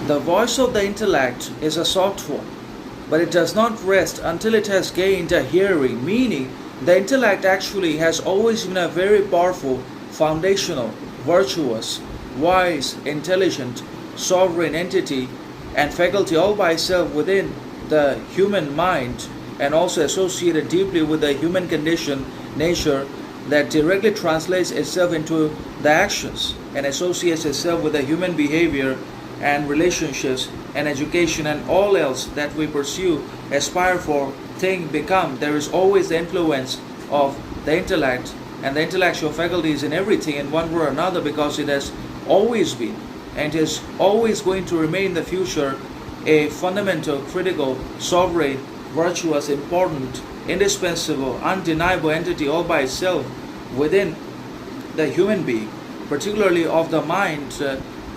The voice of the intellect is a soft one, but it does not rest until it has gained a hearing, meaning the intellect actually has always been a very powerful, foundational, virtuous, wise, intelligent, sovereign entity and faculty all by itself within the human mind, and also associated deeply with the human condition, nature, that directly translates itself into the actions and associates itself with the human behavior and relationships and education and all else that we pursue, aspire for, think, become. There is always the influence of the intellect and the intellectual faculties in everything in one way or another, because it has always been and is always going to remain in the future a fundamental, critical, sovereign, virtuous, important, indispensable, undeniable entity all by itself within the human being, particularly of the mind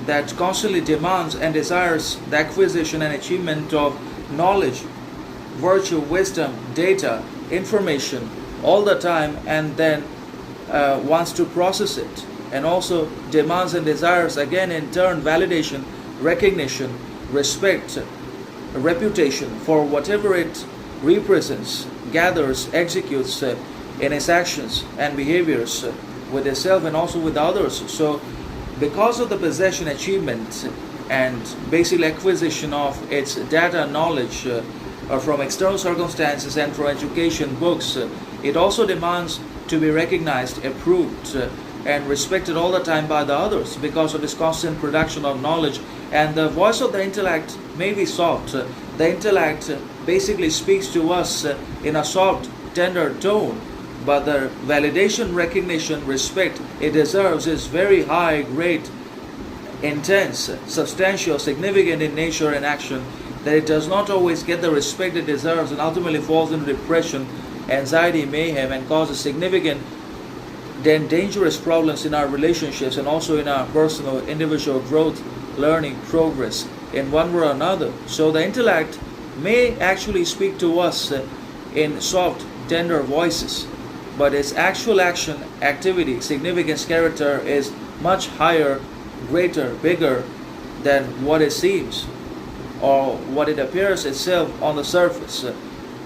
that constantly demands and desires the acquisition and achievement of knowledge, virtue, wisdom, data, information all the time, and then wants to process it, and also demands and desires again in turn validation, recognition, respect, reputation for whatever it represents, gathers, executes in its actions and behaviors with itself and also with others. So because of the possession, achievement, and basic acquisition of its data knowledge from external circumstances and from education books, it also demands to be recognized, approved, and respected all the time by the others because of its constant production of knowledge. And the voice of the intellect may be soft. The intellect basically speaks to us in a soft, tender tone, but the validation, recognition, respect it deserves is very high, great, intense, substantial, significant in nature and action, that it does not always get the respect it deserves and ultimately falls into depression, anxiety, mayhem, and causes significant then dangerous problems in our relationships and also in our personal, individual growth, learning, progress in one way or another. So the intellect may actually speak to us in soft, tender voices, but its actual action, activity, significance, character is much higher, greater, bigger than what it seems or what it appears itself on the surface.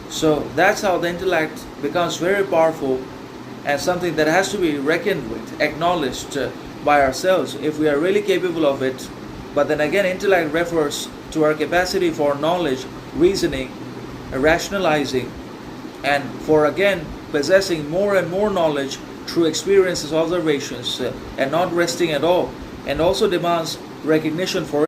So that's how the intellect becomes very powerful and something that has to be reckoned with, acknowledged by ourselves if we are really capable of it. But then again, intellect refers to our capacity for knowledge, reasoning, rationalizing, and for again possessing more and more knowledge through experiences, observations, and not resting at all, and also demands recognition for